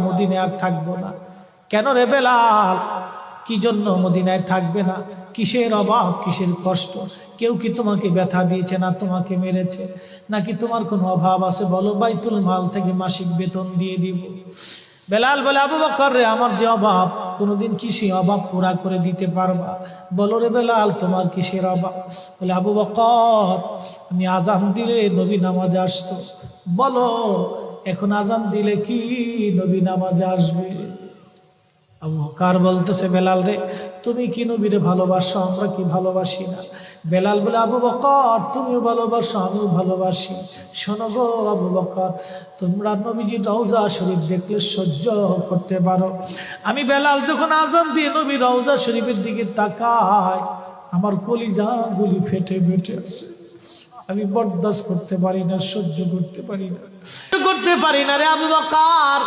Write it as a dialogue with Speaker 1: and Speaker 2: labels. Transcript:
Speaker 1: মদিনায় আর থাকবো না। কেন রে বেলাল, কি জন্য মদিনায় থাকবে না? কিসের অভাব, কিসের কষ্ট? কেউ কি তোমাকে ব্যথা দিয়েছে না তোমাকে মেরেছে? নাকি তোমার কোনো অভাব আছে? বলো, বাইতুল মাল থেকে মাসিক বেতন দিয়ে দিব। বেলাল বলে, আবু বকর রে, আমার যে অভাব, কোনোদিন কি সেই অভাব পুরা করে দিতে পারবা? বলো রে বেলাল, তোমার কিসের অভাব? বলে, আবু বকর, আমি আজান দিলে নবী নামাজে আসতো। বলো, এখন আজান দিলে কি নবী নামাজে আসবে? আবু বকর বলতেছে, বেলাল রে, তুমি কি নবীরে ভালোবাসো, আমরা কি ভালোবাসি না? বেলাল বলে, আবু বকর, তুমিও ভালোবাসো, আমিও ভালোবাসি। শোনো গো আবু বকর, তোমরা নবীজি রওজা শরীফ দেখলে সহ্য করতে পারো? আমি বেলাল যখন আজান দিয়ে নবী রওজা শরীফের দিকে তাকাই, আমার কলিজা গুলি ফেটে ফেটে আসে। আমি বরদাস্ত করতে পারি না, সহ্য করতে পারি না রে আবু বকর।